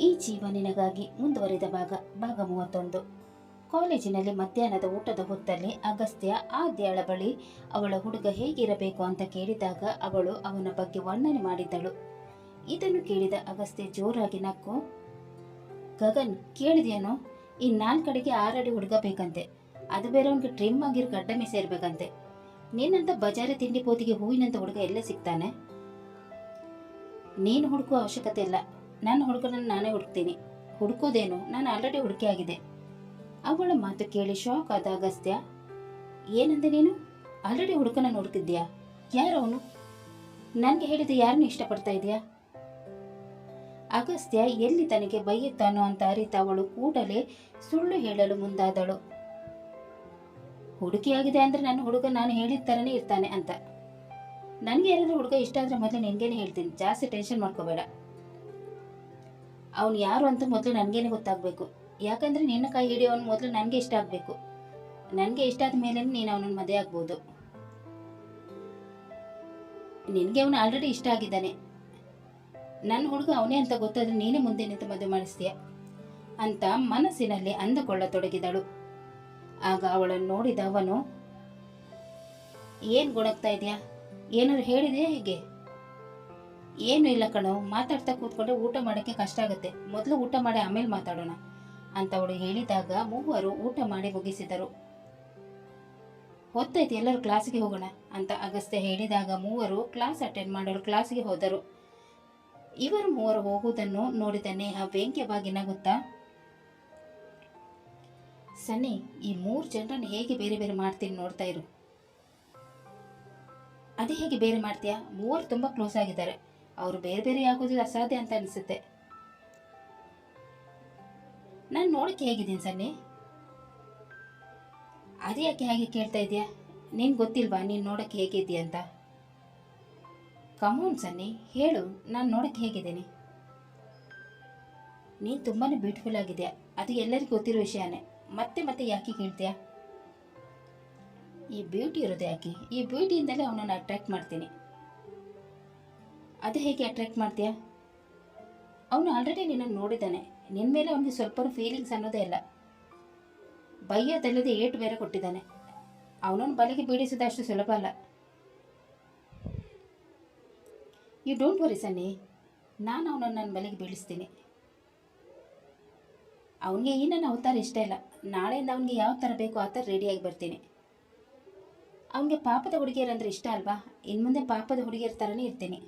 ಈ ಜೀವ ನಿನಗಾಗಿ ಮುಂದುವರಿದ ಭಾಗ 31. ಕಾಲೇಜಿನಲ್ಲಿ ಮಧ್ಯಾಹ್ನದ ಊಟದ ಹೊತ್ತಲ್ಲಿ ಅಗಸ್ತ್ಯ ಆದ್ಯಾಳ ಬಳಿ ಅವಳ ಹುಡುಗ ಹೇಗಿರಬೇಕು ಅಂತ ಕೇಳಿದಾಗ ಅವಳು ಅವನ ಬಗ್ಗೆ ವರ್ಣನೆ ಮಾಡಿದ್ದಳು. ಇದನ್ನು ಕೇಳಿದ ಅಗಸ್ತ್ಯ ಜೋರಾಗಿ ನಕ್ಕು, ಗಗನ್ ಕೇಳಿದ್ಯೇನೋ, ಈ 4 ಅಡಿಗೆ 6 ಅಡಿ ಹುಡುಗ ಬೇಕಂತೆ, ಅದು ಬೇರೆ ಅವನಿಗೆ ಟ್ರಿಮ್ ಆಗಿರೋ ಗಡ್ಡ ಮೀಸೆ ಇರ್ಬೇಕಂತೆ. ನಿನ್ನಂತ ಬಜಾರಿ ತಿಂಡಿ ಪೋತಿಗೆ ಹೂವಿನಂತ ಹುಡುಗ ಎಲ್ಲ ಸಿಗ್ತಾನೆ? ನೀನು ಹುಡುಕುವ ಅವಶ್ಯಕತೆ ಇಲ್ಲ, ನನ್ನ ಹುಡುಗನನ್ನು ನಾನೇ ಹುಡುಕ್ತೀನಿ. ಹುಡುಕೋದೇನು, ನಾನು ಆಲ್ರೆಡಿ ಹುಡುಕಿ ಆಗಿದೆ. ಅವಳ ಮಾತು ಕೇಳಿ ಶಾಕ್ ಆದ ಅಗಸ್ತ್ಯ, ಏನಂದೆ ನೀನು? ಆಲ್ರೆಡಿ ಹುಡುಕನನ್ನು ಹುಡುಕಿದ್ಯಾ? ಯಾರವನು? ನನಗೆ ಹೇಳಿದ ಯಾರನ್ನು ಇಷ್ಟಪಡ್ತಾ ಇದೆಯಾ? ಅಗಸ್ತ್ಯ ಎಲ್ಲಿ ತನಗೆ ಬೈಯುತ್ತಾನೋ ಅಂತ ಅರಿತ ಅವಳು ಕೂಡಲೇ ಸುಳ್ಳು ಹೇಳಲು ಮುಂದಾದಳು. ಹುಡುಕಿಯಾಗಿದೆ ಅಂದ್ರೆ ನನ್ನ ಹುಡುಗ ನಾನು ಹೇಳಿದ ಥರನೇ ಇರ್ತಾನೆ ಅಂತ. ನನಗೆ ಯಾರಾದ್ರೂ ಹುಡುಗ ಇಷ್ಟ ಆದ್ರೆ ಮೊದಲು ನಿನಗೇನೆ ಹೇಳ್ತೀನಿ, ಜಾಸ್ತಿ ಟೆನ್ಷನ್ ಮಾಡ್ಕೋಬೇಡ. ಅವನು ಯಾರು ಅಂತ ಮೊದಲು ನನಗೇನೆ ಗೊತ್ತಾಗಬೇಕು. ಯಾಕಂದ್ರೆ ನಿನ್ನ ಕೈ ಹಿಡಿಯೋನು ಮೊದಲು ನನಗೆ ಇಷ್ಟ ಆಗಬೇಕು. ನನಗೆ ಇಷ್ಟ ಆದ ಮೇಲೆ ನೀನು ಅವನನ್ನು ಮದುವೆ ಆಗ್ಬೋದು. ನಿನಗೆ ಅವನು ಆಲ್ರೆಡಿ ಇಷ್ಟ ಆಗಿದ್ದಾನೆ. ನನ್ನ ಹುಡುಗ ಅವನೇ ಅಂತ ಗೊತ್ತಾದ್ರೆ ನೀನೇ ಮುಂದೆ ನಿಂತು ಮದುವೆ ಮಾಡಿಸ್ತೀಯ ಅಂತ ಮನಸ್ಸಿನಲ್ಲಿ ಅಂದುಕೊಳ್ಳತೊಡಗಿದಳು. ಆಗ ಅವಳನ್ನು ನೋಡಿದ ಅವನು, ಏನು ಗೊಣಗ್ತಾ ಇದೆಯಾ? ಏನಾದ್ರು ಹೇಳಿದೆಯಾ ಹೇಗೆ? ಏನು ಇಲ್ಲ ಕಣೋ, ಮಾತಾಡ್ತಾ ಕೂತ್ಕೊಂಡ್ರೆ ಊಟ ಮಾಡೋಕ್ಕೆ ಕಷ್ಟ ಆಗುತ್ತೆ, ಮೊದಲು ಊಟ ಮಾಡಿ ಆಮೇಲೆ ಮಾತಾಡೋಣ ಅಂತ ಅವಳು ಹೇಳಿದಾಗ ಮೂವರು ಊಟ ಮಾಡಿ ಮುಗಿಸಿದರು. ಹೊತ್ತಾಯ್ತು, ಎಲ್ಲರೂ ಕ್ಲಾಸಿಗೆ ಹೋಗೋಣ ಅಂತ ಅಗಸ್ತ್ಯ ಹೇಳಿದಾಗ ಮೂವರು ಕ್ಲಾಸ್ ಅಟೆಂಡ್ ಮಾಡಲು ಕ್ಲಾಸಿಗೆ ಹೋದರು. ಇವರು ಮೂವರು ಹೋಗುವುದನ್ನು ನೋಡಿದ ನೇಹ ವ್ಯಂಗ್ಯವಾಗಿ ನಗುತ್ತಾ, ಸನ್ನಿ, ಈ 3 ಜನರನ್ನು ಹೇಗೆ ಬೇರೆ ಬೇರೆ ಮಾಡ್ತೀನಿ ನೋಡ್ತಾ ಇರು. ಅದೇ ಹೇಗೆ ಬೇರೆ ಮಾಡ್ತೀಯಾ? ಮೂವರು ತುಂಬ ಕ್ಲೋಸ್ ಆಗಿದ್ದಾರೆ, ಅವರು ಬೇರೆ ಬೇರೆ ಆಗೋದು ಅಸಾಧ್ಯ ಅಂತ ಅನಿಸುತ್ತೆ. ನಾನು ನೋಡಕ್ಕೆ ಹೇಗಿದ್ದೀನಿ ಸನ್ನಿ? ಅದೇ ಯಾಕೆ ಹಾಗೆ ಕೇಳ್ತಾ ಇದೆಯಾ? ನಿನ್ಗೆ ಗೊತ್ತಿಲ್ವಾ ನೀನು ನೋಡಕ್ಕೆ ಹೇಗಿದ್ದೀಯ ಅಂತ? ಕಮೋನ್ ಸನ್ನಿ, ಹೇಳು, ನಾನು ನೋಡಕ್ಕೆ ಹೇಗಿದ್ದೀನಿ? ನೀನು ತುಂಬಾ ಬ್ಯೂಟಿಫುಲ್ ಆಗಿದೆಯಾ, ಅದು ಎಲ್ಲರಿಗೂ ಗೊತ್ತಿರೋ ವಿಷಯನೇ. ಮತ್ತೆ ಮತ್ತೆ ಯಾಕೆ ಕೇಳ್ತೀಯಾ? ಈ ಬ್ಯೂಟಿ ಇರೋದು ಯಾಕೆ? ಈ ಬ್ಯೂಟಿಯಿಂದಲೇ ಅವನನ್ನು ಅಟ್ರಾಕ್ಟ್ ಮಾಡ್ತೀನಿ. ಅದು ಹೇಗೆ ಅಟ್ರಾಕ್ಟ್ ಮಾಡ್ತೀಯಾ? ಅವನು ಆಲ್ರೆಡಿ ನಿನ್ನನ್ನು ನೋಡಿದ್ದಾನೆ, ನಿನ್ನ ಮೇಲೆ ಅವನಿಗೆ ಸ್ವಲ್ಪ ಫೀಲಿಂಗ್ಸ್ ಅನ್ನೋದೇ ಇಲ್ಲ. ಬೈಯೋದಲ್ಲದೆ ಏಟು ಬೇರೆ ಕೊಟ್ಟಿದ್ದಾನೆ. ಅವನನ್ನು ಬಲೆಗೆ ಬೀಳಿಸೋದು ಅಷ್ಟು ಸುಲಭ ಅಲ್ಲ. ಯು ಡೋಂಟ್ ವರಿ ಸನ್ನಿ, ನಾನು ಅವನನ್ನು ನನ್ನ ಬಲೆಗೆ ಬೀಳಿಸ್ತೀನಿ. ಅವನಿಗೆ ಈ ನನ್ನ ಅವತಾರ ಇಷ್ಟ ಇಲ್ಲ. ನಾಳೆಯಿಂದ ಅವನಿಗೆ ಯಾವ ಥರ ಬೇಕೋ ಆ ಥರ ರೆಡಿಯಾಗಿ ಬರ್ತೀನಿ. ಅವನಿಗೆ ಪಾಪದ ಹುಡುಗಿಯರಂದ್ರೆ ಇಷ್ಟ ಅಲ್ವಾ? ಇನ್ನು ಮುಂದೆ ಪಾಪದ ಹುಡುಗಿಯರ ಥರನೇ ಇರ್ತೀನಿ.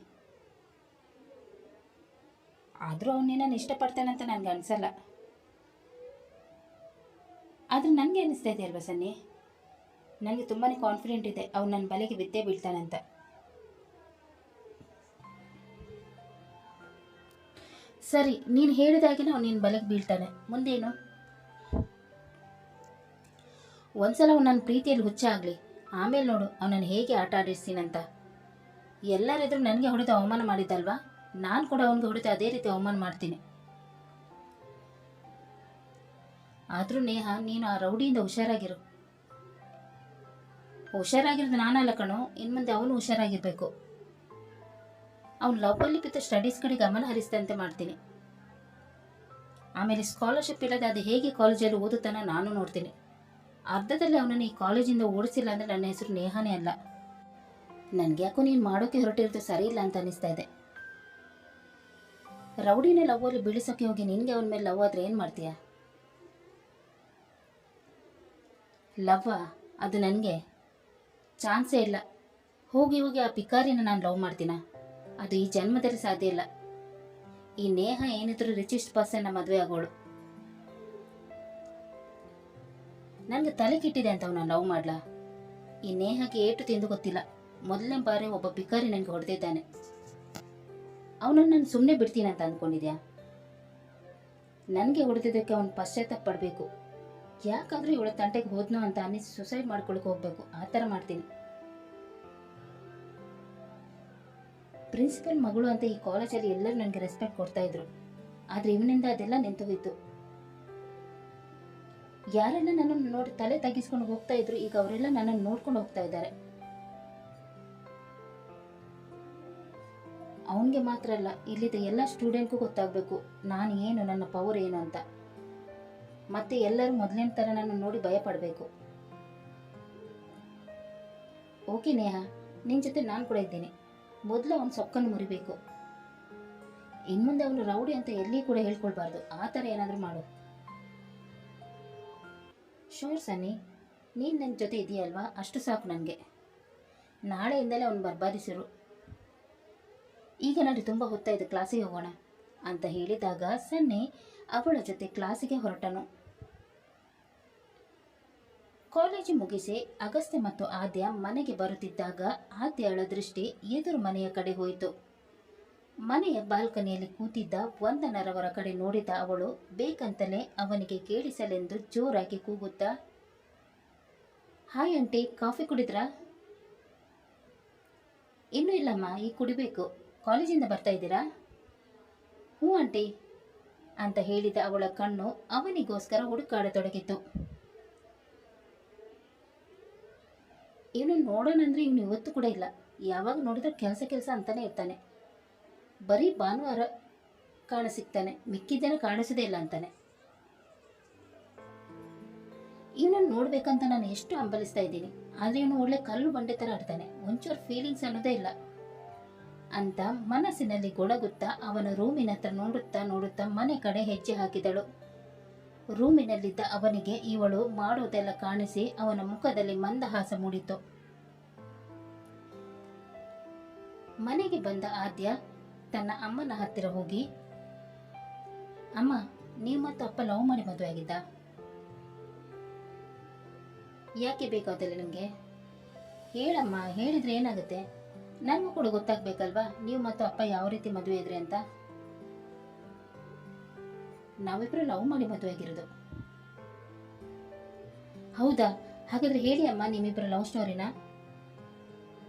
ಆದರೂ ಅವನು ನಿನ್ನನ್ನು ಇಷ್ಟಪಡ್ತಾನೆ ಅಂತ ನನಗೆ ಅನಿಸಲ್ಲ. ಆದರೆ ನನಗೆ ಅನ್ನಿಸ್ತಾ ಇದೆ ಅಲ್ವಾ ಸನ್ನಿ, ನನಗೆ ತುಂಬಾ ಕಾನ್ಫಿಡೆಂಟ್ ಇದೆ ಅವನು ನನ್ನ ಬಲೆಗೆ ಬಿದ್ದೇ ಬೀಳ್ತಾನಂತ. ಸರಿ, ನೀನು ಹೇಳಿದಾಗಿನ ಅವನು ನಿನ್ನ ಬಲೆಗೆ ಬೀಳ್ತಾನೆ, ಮುಂದೇನು? ಒಂದ್ಸಲ ಅವನು ನನ್ನ ಪ್ರೀತಿಯಲ್ಲಿ ಹುಚ್ಚ ಆಗಲಿ, ಆಮೇಲೆ ನೋಡು ಅವನನ್ನು ಹೇಗೆ ಆಟ ಆಡಿಸ್ತೀನಂತ. ಎಲ್ಲರೆದುರು ನನಗೆ ಹೊಡೆದು ಅವಮಾನ ಮಾಡಿದ್ದಲ್ವಾ, ನಾನು ಕೂಡ ಅವನಿಗೆ ಹೊಡೆದು ಅದೇ ರೀತಿ ಅವಮಾನ ಮಾಡ್ತೀನಿ. ಆದರೂ ನೇಹ, ನೀನು ಆ ರೌಡಿಯಿಂದ ಹುಷಾರಾಗಿರು. ಹುಷಾರಾಗಿರೋದು ನಾನಲ್ಲ ಕಣೋ, ಇನ್ನು ಮುಂದೆ ಅವನು ಹುಷಾರಾಗಿರಬೇಕು. ಅವನು ಲವ್ವಲ್ಲಿ ಬಿದ್ದು ಸ್ಟಡೀಸ್ ಕಡೆ ಗಮನ ಹರಿಸಿದಂತೆ ಮಾಡ್ತೀನಿ. ಆಮೇಲೆ ಸ್ಕಾಲರ್ಶಿಪ್ ಇಲ್ಲದೆ ಅದು ಹೇಗೆ ಕಾಲೇಜಲ್ಲಿ ಓದುತ್ತಾನೋ ನಾನು ನೋಡ್ತೀನಿ. ಅರ್ಧದಲ್ಲಿ ಅವನನ್ನು ಈ ಕಾಲೇಜಿಂದ ಓಡಿಸಿಲ್ಲ ಅಂದರೆ ನನ್ನ ಹೆಸರು ನೇಹಾನೇ ಅಲ್ಲ. ನನಗೆ ಯಾಕೋ ನೀನು ಮಾಡೋಕ್ಕೆ ಹೊರಟಿರೋದು ಸರಿ ಇಲ್ಲ ಅಂತ ಅನ್ನಿಸ್ತಾ ಇದೆ. ರೌಡಿನ ಲವ್ವಲ್ಲಿ ಬೀಳಿಸೋಕೆ ಹೋಗಿ ನಿನಗೆ ಅವನ ಮೇಲೆ ಲವ್ ಆದರೆ ಏನು ಮಾಡ್ತೀಯಾ? ಲವ್ವ ಅದು ನನಗೆ ಚಾನ್ಸೇ ಇಲ್ಲ. ಹೋಗಿ ಹೋಗಿ ಆ ಪಿಕಾರಿನ ನಾನು ಲವ್ ಮಾಡ್ತೀನ? ಅದು ಈ ಜನ್ಮದಲ್ಲಿ ಸಾಧ್ಯ ಇಲ್ಲ. ಈ ನೇಹ ಏನಿದ್ರು ರಿಚೆಸ್ಟ್ ಪರ್ಸನ್ನ ಮದುವೆ ಆಗೋಳು. ನನಗೆ ತಲೆ ಕೆಟ್ಟಿದೆ ಅಂತ ಅವನು ಲವ್ ಮಾಡ್ಲಾ? ಈ ನೇಹಕ್ಕೆ ಏಟು ತಿಂದು ಗೊತ್ತಿಲ್ಲ. ಮೊದಲನೇ ಬಾರಿ ಒಬ್ಬ ಪಿಕಾರಿ ನನಗೆ ಹೊಡೆದಿದ್ದಾನೆ. ಅವನನ್ನು ನಾನು ಸುಮ್ಮನೆ ಬಿಡ್ತೀನಿ ಅಂತ ಅಂದ್ಕೊಂಡಿದ್ಯಾ? ನನಗೆ ಹೊಡೆದಿದ್ದಕ್ಕೆ ಅವನು ಪಶ್ಚಾತ್ತಾಪ ಪಡಬೇಕು. ಯಾಕಾದರೂ ಇವಳ ತಂಟೆಗೆ ಹೋದ್ನೋ ಅಂತ ಅನ್ನಿಸಿ ಸುಸೈಡ್ ಮಾಡ್ಕೊಳಕ್ಕೆ ಹೋಗ್ಬೇಕು, ಆ ಥರ ಮಾಡ್ತೀನಿ. ಪ್ರಿನ್ಸಿಪಲ್ ಮಗಳು ಅಂತ ಈ ಕಾಲೇಜಲ್ಲಿ ಎಲ್ಲರೂ ನನಗೆ ರೆಸ್ಪೆಕ್ಟ್ ಕೊಡ್ತಾ ಇದ್ರು. ಆದರೆ ಇವನಿಂದ ಅದೆಲ್ಲ ನಿಂತು ಹೋಯಿತು. ಯಾರೆಲ್ಲ ನನ್ನನ್ನು ನೋಡಿ ತಲೆ ತಗ್ಗಿಸ್ಕೊಂಡು ಹೋಗ್ತಾ ಇದ್ರು, ಈಗ ಅವರೆಲ್ಲ ನನ್ನನ್ನು ನೋಡ್ಕೊಂಡು ಹೋಗ್ತಾ ಇದ್ದಾರೆ. ಅವನಿಗೆ ಮಾತ್ರ ಅಲ್ಲ, ಇಲ್ಲಿದ್ದ ಎಲ್ಲ ಸ್ಟೂಡೆಂಟ್ಗೂ ಗೊತ್ತಾಗಬೇಕು ನಾನು ಏನು, ನನ್ನ ಪವರ್ ಏನು ಅಂತ. ಮತ್ತೆ ಎಲ್ಲರೂ ಮೊದಲಿನ ಥರ ನನ್ನ ನೋಡಿ ಭಯಪಡಬೇಕು. ಓಕೆ ನೇಹಾ, ನಿನ್ನ ಜೊತೆ ನಾನು ಕೂಡ ಇದ್ದೀನಿ. ಮೊದಲು ಅವನ ಸೊಕ್ಕನ್ನು ಮುರಿಬೇಕು. ಇನ್ಮುಂದೆ ಅವನು ರೌಡಿ ಅಂತ ಎಲ್ಲಿ ಕೂಡ ಹೇಳ್ಕೊಳ್ಬಾರ್ದು. ಆ ಥರ ಏನಾದರೂ ಮಾಡು. ಶೋರ್ ಸನ್ನಿ, ನೀನು ನನ್ನ ಜೊತೆ ಇದೆಯಲ್ವಾ, ಅಷ್ಟು ಸಾಕು ನನಗೆ. ನಾಳೆಯಿಂದಲೇ ಅವನು ಬರ್ಬಾದಿಸಿರು. ಈಗ ನೋಡಿ, ತುಂಬ ಹೊತ್ತಾಯಿತು, ಕ್ಲಾಸಿಗೆ ಹೋಗೋಣ ಅಂತ ಹೇಳಿದಾಗ ಸನ್ನಿ ಅವಳ ಜೊತೆ ಕ್ಲಾಸಿಗೆ ಹೊರಟನು. ಕಾಲೇಜು ಮುಗಿಸಿ ಅಗಸ್ತ್ಯ ಮತ್ತು ಆದ್ಯ ಮನೆಗೆ ಬರುತ್ತಿದ್ದಾಗ ಆದ್ಯಳ ದೃಷ್ಟಿ ಎದುರು ಮನೆಯ ಕಡೆ ಹೋಯಿತು. ಮನೆಯ ಬಾಲ್ಕನಿಯಲ್ಲಿ ಕೂತಿದ್ದ ವಂದನರವರ ಕಡೆ ನೋಡಿದ ಅವಳು ಬೇಕಂತಲೇ ಅವನಿಗೆ ಕೇಳಿಸಲೆಂದು ಜೋರಾಗಿ ಕೂಗುತ್ತಾ, ಹಾಯ್ ಆಂಟಿ, ಕಾಫಿ ಕುಡಿದ್ರಾ? ಇನ್ನೂ ಇಲ್ಲಮ್ಮ, ಈಗ ಕುಡಿಬೇಕು. ಕಾಲೇಜಿಂದ ಬರ್ತಾ ಇದ್ದೀರಾ? ಹ್ಞೂ ಆಂಟಿ ಅಂತ ಹೇಳಿದ ಅವಳ ಕಣ್ಣು ಅವನಿಗೋಸ್ಕರ ಹುಡುಕಾಡತೊಡಗಿತು. ಇವನು ನೋಡೋಣಂದ್ರೆ ಇವನು ಇವತ್ತು ಕೂಡ ಇಲ್ಲ. ಯಾವಾಗ ನೋಡಿದ್ರೆ ಕೆಲಸ ಅಂತಾನೆ ಇರ್ತಾನೆ. ಬರೀ ಭಾನುವಾರ ಕಾಣಸಿಗ್ತಾನೆ, ಮಿಕ್ಕಿದ್ದೇನೆ ಕಾಣಿಸೋದೇ ಇಲ್ಲ ಅಂತಾನೆ. ಇವನನ್ನು ನೋಡ್ಬೇಕಂತ ನಾನು ಎಷ್ಟು ಹಂಬಲಿಸ್ತಾ ಇದ್ದೀನಿ, ಆದರೆ ಇವನು ಒಳ್ಳೆ ಕಲ್ಲು ಬಂಡೆ ಥರ ಆಡ್ತಾನೆ. ಒಂಚೂರು ಫೀಲಿಂಗ್ಸ್ ಅನ್ನೋದೇ ಇಲ್ಲ ಅಂತ ಮನಸ್ಸಿನಲ್ಲಿ ಗೊಣಗುತ್ತಾ ಅವನ ರೂಮಿನ ಹತ್ರ ನೋಡುತ್ತಾ ಮನೆ ಕಡೆ ಹೆಜ್ಜೆ ಹಾಕಿದಳು. ರೂಮಿನಲ್ಲಿದ್ದ ಅವನಿಗೆ ಇವಳು ಮಾಡೋದೆಲ್ಲ ಕಾಣಿಸಿ ಅವನ ಮುಖದಲ್ಲಿ ಮಂದಹಾಸ ಮೂಡಿತು. ಮನೆಗೆ ಬಂದ ಆದ್ಯ ತನ್ನ ಅಮ್ಮನ ಹತ್ತಿರ ಹೋಗಿ, ಅಮ್ಮ, ನೀವು ಮತ್ತು ಅಪ್ಪ ಲವ್ ಮಾಡಿ ಮದುವೆ ಆಗಿದ್ದ? ಯಾಕೆ ಬೇಕಾದಲ್ಲ ನಿಮಗೆ? ಹೇಳಮ್ಮ, ಹೇಳಿದ್ರೆ ಏನಾಗುತ್ತೆ? ನನಗೂ ಕೂಡ ಗೊತ್ತಾಗ್ಬೇಕಲ್ವಾ ನೀವು ಮತ್ತು ಅಪ್ಪ ಯಾವ ರೀತಿ ಮದುವೆ ಇದ್ರಿ ಅಂತ. ನಾವಿಬ್ರು ಲವ್ ಮಾಡಿ ಮದುವೆ ಆಗಿರೋದು. ಹೌದಾ? ಹಾಗಾದ್ರೆ ಹೇಳಿ ಅಮ್ಮ, ನಿಮ್ಮಿಬ್ಬರ ಲವ್ ಸ್ಟೋರಿನ.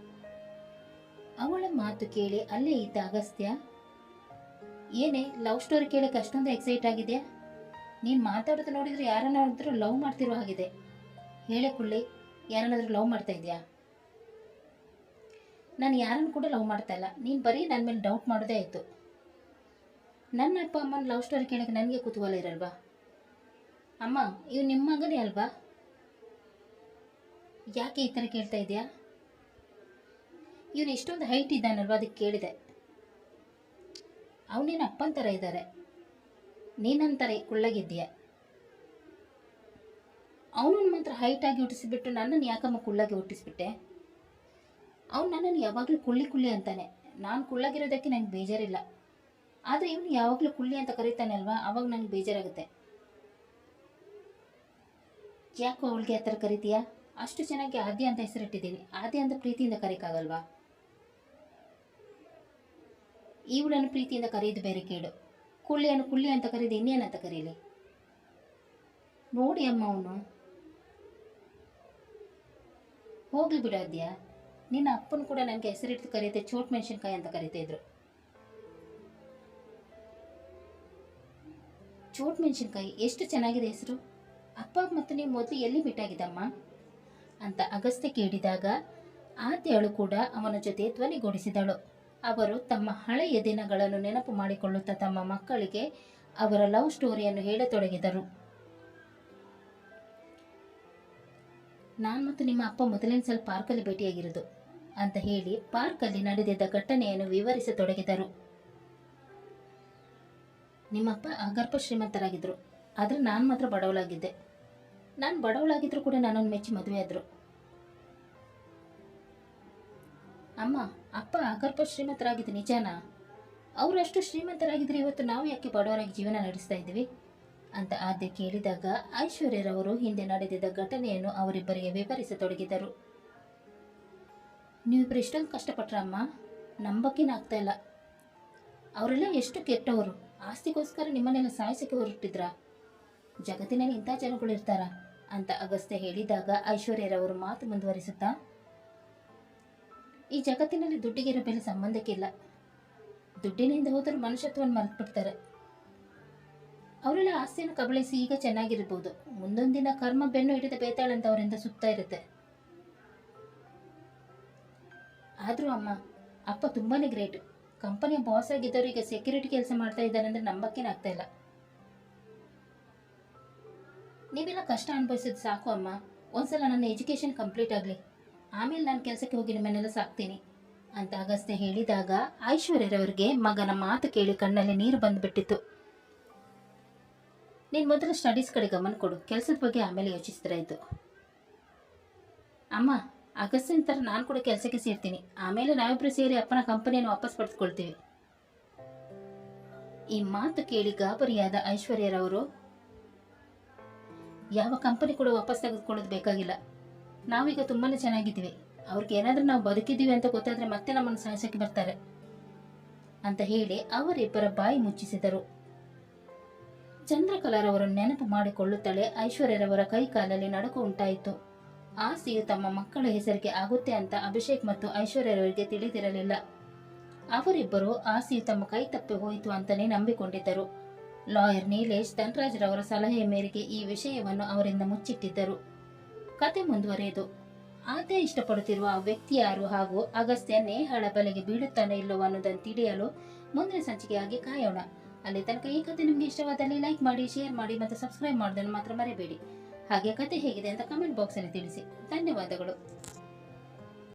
ಅವಳ ಮಾತು ಕೇಳಿ ಅಲ್ಲೇ ಇದ್ದ ಅಗಸ್ತ್ಯ, ಏನೇ ಲವ್ ಸ್ಟೋರಿ ಕೇಳಕ್ಕೆ ಅಷ್ಟೊಂದು ಎಕ್ಸೈಟ್ ಆಗಿದೆಯಾ? ನೀನು ಮಾತಾಡೋದು ನೋಡಿದ್ರೆ ಯಾರನ್ನಾದ್ರೂ ಲವ್ ಮಾಡ್ತಿರೋ ಹಾಗಿದೆ. ಹೇಳೆ ಕುಳ್ಳಿ, ಯಾರನ್ನಾದ್ರೂ ಲವ್ ಮಾಡ್ತಾ ಇದೆಯಾ? ನಾನು ಯಾರನ್ನು ಕೂಡ ಲವ್ ಮಾಡ್ತಾ ಇಲ್ಲ. ನೀನು ಬರೀ ನನ್ನ ಮೇಲೆ ಡೌಟ್ ಮಾಡೋದೇ ಆಯಿತು. ನನ್ನ ಅಪ್ಪ ಅಮ್ಮನ ಲವ್ ಸ್ಟೋರಿ ಕೇಳಕ್ಕೆ ನನಗೆ ಕುತೂಹಲ ಇರಲ್ವಾ? ಅಮ್ಮ, ಇವು ನಿಮ್ಮ ಮಗನೇ ಅಲ್ವಾ? ಯಾಕೆ ಈ ಥರ ಕೇಳ್ತಾ ಇದೆಯಾ? ಇವನು ಇಷ್ಟೊಂದು ಹೈಟ್ ಇದ್ದಾನಲ್ವಾ, ಅದಕ್ಕೆ ಕೇಳಿದೆ. ಅವನೇನು ಅಪ್ಪನ ಥರ ಇದ್ದಾರೆ, ನೀನಂತಾರೆ ಕುಳ್ಳಗಿದ್ದೀಯ. ಅವನನ್ನು ಮಾತ್ರ ಹೈಟಾಗಿ ಹುಟ್ಟಿಸಿಬಿಟ್ಟು ನನ್ನನ್ನು ಯಾಕಮ್ಮ ಕುಳ್ಳಾಗಿ ಹುಟ್ಟಿಸ್ಬಿಟ್ಟೆ? ಅವನು ನನ್ನನ್ನು ಯಾವಾಗಲೂ ಕುಳ್ಳಿ ಅಂತಾನೆ. ನಾನು ಕುಳ್ಳಾಗಿರೋದಕ್ಕೆ ನನಗೆ ಬೇಜಾರಿಲ್ಲ. ಆದರೆ ಇವನು ಯಾವಾಗಲೂ ಕುಳ್ಳಿ ಅಂತ ಕರೀತಾನೆ ಅಲ್ವಾ, ಅವಾಗ ನನಗೆ ಬೇಜಾರಾಗುತ್ತೆ. ಯಾಕೋ ಅವಳಿಗೆ ಆ ಥರ ಕರಿತೀಯಾ? ಅಷ್ಟು ಚೆನ್ನಾಗಿ ಆದ್ಯ ಅಂತ ಹೆಸರಿಟ್ಟಿದ್ದೀನಿ. ಆದ್ಯ ಅಂತ ಪ್ರೀತಿಯಿಂದ ಕರೀಕಾಗಲ್ವಾ? ಇವಳನ್ನು ಪ್ರೀತಿಯಿಂದ ಕರೆಯೋದು ಬೇರೆ ಕೇಳು. ಕುಳ್ಳಿಯನ್ನು ಕುಳ್ಳಿ ಅಂತ ಕರೀದು ಇನ್ನೇನಂತ ಕರೀಲಿ? ನೋಡಿ ಅಮ್ಮ, ಅವನು ಹೋಗ್ಲಿ ಬಿಡು ಆದ್ಯ. ನಿನ್ನ ಅಪ್ಪನ ಕೂಡ ನನಗೆ ಹೆಸರಿಟ್ಟು ಕರೀತೆ ಚೋಟ್ ಮೆಣಸಿನ್ಕಾಯಿ ಅಂತ ಕರೀತಾ ಇದ್ರು. ಚೋಟ್ ಮೆಣಸಿನ್ಕಾಯಿ ಎಷ್ಟು ಚೆನ್ನಾಗಿದೆ ಹೆಸರು. ಅಪ್ಪ ಮತ್ತು ನೀವು ಮೊದಲು ಎಲ್ಲಿ ಬಿಟ್ಟಾಗಿದ್ದಮ್ಮ ಅಂತ ಅಗಸ್ತ್ಯ ಕೇಳಿದಾಗ ಆದ್ಯಳು ಕೂಡ ಅವನ ಜೊತೆ ಧ್ವನಿಗೂಡಿಸಿದಳು. ಅವರು ತಮ್ಮ ಹಳೆಯ ದಿನಗಳನ್ನು ನೆನಪು ಮಾಡಿಕೊಳ್ಳುತ್ತಾ ತಮ್ಮ ಮಕ್ಕಳಿಗೆ ಅವರ ಲವ್ ಸ್ಟೋರಿಯನ್ನು ಹೇಳತೊಡಗಿದರು. ನಾನು ಮತ್ತು ನಿಮ್ಮ ಅಪ್ಪ ಮೊದಲನೇ ಸಲ ಪಾರ್ಕಲ್ಲಿ ಭೇಟಿಯಾಗಿರೋದು ಅಂತ ಹೇಳಿ ಪಾರ್ಕಲ್ಲಿ ನಡೆದಿದ್ದ ಘಟನೆಯನ್ನು ವಿವರಿಸತೊಡಗಿದರು. ನಿಮ್ಮಪ್ಪ ಅಗರ್ಭ ಶ್ರೀಮಂತರಾಗಿದ್ದರು, ಆದರೆ ನಾನು ಮಾತ್ರ ಬಡವಳಾಗಿದ್ದೆ. ನಾನು ಬಡವಳಾಗಿದ್ದರೂ ಕೂಡ ನನ್ನನ್ನು ಮೆಚ್ಚಿ ಮದುವೆ ಆದರು. ಅಮ್ಮ, ಅಪ್ಪ ಅಗರ್ಭ ಶ್ರೀಮಂತರಾಗಿದ್ದು ನಿಜಾನಾ? ಅವರಷ್ಟು ಶ್ರೀಮಂತರಾಗಿದ್ದರೆ ಇವತ್ತು ನಾವು ಯಾಕೆ ಬಡವರಾಗಿ ಜೀವನ ನಡೆಸ್ತಾ ಇದ್ದೀವಿ ಅಂತ ಆದ್ಯ ಕೇಳಿದಾಗ ಐಶ್ವರ್ಯರವರು ಹಿಂದೆ ನಡೆದಿದ್ದ ಘಟನೆಯನ್ನು ಅವರಿಬ್ಬರಿಗೆ ವಿವರಿಸತೊಡಗಿದರು. ನೀವಿಬ್ಬರು ಇಷ್ಟೊಂದು ಕಷ್ಟಪಟ್ರಮ್ಮ, ನಂಬಕ್ಕಿನ ಆಗ್ತಾ ಇಲ್ಲ. ಅವರೆಲ್ಲ ಎಷ್ಟು ಕೆಟ್ಟವರು, ಆಸ್ತಿಗೋಸ್ಕರ ನಿಮ್ಮನ್ನೆಲ್ಲ ಸಾಯಿಸಕ್ಕೆ ಹೊರಟಿದ್ರ? ಜಗತ್ತಿನಲ್ಲಿ ಇಂಥ ಜನಗಳು ಇರ್ತಾರ ಅಂತ ಅಗಸ್ತ್ಯ ಹೇಳಿದಾಗ ಐಶ್ವರ್ಯರವರು ಮಾತು ಮುಂದುವರಿಸುತ್ತಾ, ಈ ಜಗತ್ತಿನಲ್ಲಿ ದುಡ್ಡಿಗಿರೋ ಬೆಲೆ ಸಂಬಂಧಕ್ಕಿಲ್ಲ. ದುಡ್ಡಿನಿಂದ ಹೋದರೂ ಮನುಷ್ಯತ್ವವನ್ನು ಮರೆತುಬಿಡ್ತಾರೆ. ಅವರೆಲ್ಲ ಆಸ್ತಿಯನ್ನು ಕಬಳಿಸಿ ಈಗ ಚೆನ್ನಾಗಿರ್ಬೋದು, ಮುಂದೊಂದು ದಿನ ಕರ್ಮ ಬೆನ್ನು ಹಿಡಿದ ಬೇತಾಳಂತ ಅವರಿಂದ ಸುತ್ತಾ ಇರುತ್ತೆ. ಆದರೂ ಅಮ್ಮ, ಅಪ್ಪ ತುಂಬಾನೇ ಗ್ರೇಟ್. ಕಂಪನಿಯ ಬಾಸ್ ಆಗಿದ್ದವರು ಈಗ ಸೆಕ್ಯೂರಿಟಿ ಕೆಲಸ ಮಾಡ್ತಾ ಇದ್ದಾರೆ ಅಂದರೆ ನಂಬಕ್ಕೇನೆ ಆಗ್ತಾ ಇಲ್ಲ. ನೀವೆಲ್ಲ ಕಷ್ಟ ಅನುಭವಿಸಿದ್ದು ಸಾಕು ಅಮ್ಮ. ಒಂದ್ಸಲ ನನ್ನ ಎಜುಕೇಷನ್ ಕಂಪ್ಲೀಟ್ ಆಗಲಿ, ಆಮೇಲೆ ನಾನು ಕೆಲಸಕ್ಕೆ ಹೋಗಿ ನಿಮ್ಮನ್ನೆಲ್ಲ ಸಾಕ್ತೀನಿ ಅಂತ ಅಗಸ್ತ್ಯ ಹೇಳಿದಾಗ ಐಶ್ವರ್ಯರವರಿಗೆ ಮಗನ ಮಾತು ಕೇಳಿ ಕಣ್ಣಲ್ಲಿ ನೀರು ಬಂದುಬಿಟ್ಟಿತ್ತು. ನೀನು ಮೊದಲು ಸ್ಟಡೀಸ್ ಕಡೆ ಗಮನ ಕೊಡು, ಕೆಲಸದ ಬಗ್ಗೆ ಆಮೇಲೆ ಯೋಚಿಸಿದ್ರಾಯ್ತು. ಅಮ್ಮ, ಅಗಸ್ತ್ಯನ ಥರ ನಾನು ಕೂಡ ಕೆಲಸಕ್ಕೆ ಸೇರ್ತೀನಿ, ಆಮೇಲೆ ನಾವಿಬ್ಬರು ಸೇರಿ ಅಪ್ಪನ ಕಂಪನಿಯನ್ನು ವಾಪಸ್ ಪಡೆದುಕೊಳ್ತೀವಿ. ಈ ಮಾತು ಕೇಳಿ ಗಾಬರಿಯಾದ ಐಶ್ವರ್ಯರವರು, ಯಾವ ಕಂಪನಿ ಕೂಡ ವಾಪಸ್ ತೆಗೆದುಕೊಳ್ಳೋದು ಬೇಕಾಗಿಲ್ಲ, ನಾವೀಗ ತುಂಬಾ ಚೆನ್ನಾಗಿದ್ದೀವಿ, ಅವ್ರಿಗೆ ಏನಾದರೂ ನಾವು ಬದುಕಿದ್ದೀವಿ ಅಂತ ಗೊತ್ತಾದರೆ ಮತ್ತೆ ನಮ್ಮನ್ನು ಸಾಯಿಸೋಕ್ಕೆ ಬರ್ತಾರೆ ಅಂತ ಹೇಳಿ ಅವರಿಬ್ಬರ ಬಾಯಿ ಮುಚ್ಚಿಸಿದರು. ಚಂದ್ರಕಲಾರವರನ್ನು ನೆನಪು ಮಾಡಿಕೊಳ್ಳುತ್ತಲೇ ಐಶ್ವರ್ಯರವರ ಕೈ ಕಾಲಲ್ಲಿ ನಡುಕು ಉಂಟಾಯಿತು. ಆಸ್ತಿಯು ತಮ್ಮ ಮಕ್ಕಳ ಹೆಸರಿಗೆ ಆಗುತ್ತೆ ಅಂತ ಅಭಿಷೇಕ್ ಮತ್ತು ಐಶ್ವರ್ಯರವರಿಗೆ ತಿಳಿದಿರಲಿಲ್ಲ. ಅವರಿಬ್ಬರು ಆಸ್ತಿಯು ತಮ್ಮ ಕೈ ತಪ್ಪಿ ಹೋಯಿತು ಅಂತಲೇ ನಂಬಿಕೊಂಡಿದ್ದರು. ಲಾಯರ್ ನೀಲೇಶ್ ಧನರಾಜ್ರವರ ಸಲಹೆಯ ಮೇರೆಗೆ ಈ ವಿಷಯವನ್ನು ಅವರಿಂದ ಮುಚ್ಚಿಟ್ಟಿದ್ದರು. ಕತೆ ಮುಂದುವರೆಯಿತು. ಆತ ಇಷ್ಟಪಡುತ್ತಿರುವ ಆ ವ್ಯಕ್ತಿ ಯಾರು ಹಾಗೂ ಅಗಸ್ತ್ಯ ನೇಹಾಳ ಬಲೆಗೆ ಬೀಳುತ್ತಾನೆ ಇಲ್ಲವೋ ಅನ್ನೋದನ್ನು ತಿಳಿಯಲು ಮುಂದಿನ ಸಂಚಿಕೆಯಾಗಿ ಕಾಯೋಣ. ಅಲ್ಲಿ ತನಕ ಈ ಕತೆ ನಿಮಗೆ ಇಷ್ಟವಾದಲ್ಲಿ ಲೈಕ್ ಮಾಡಿ, ಶೇರ್ ಮಾಡಿ ಮತ್ತು ಸಬ್ಸ್ಕ್ರೈಬ್ ಮಾಡೋದನ್ನು ಮಾತ್ರ ಮರೆಯಬೇಡಿ. ಹಾಗೆ ಕತೆ ಹೇಗಿದೆ ಅಂತ ಕಮೆಂಟ್ ಬಾಕ್ಸಲ್ಲಿ ತಿಳಿಸಿ. ಧನ್ಯವಾದಗಳು.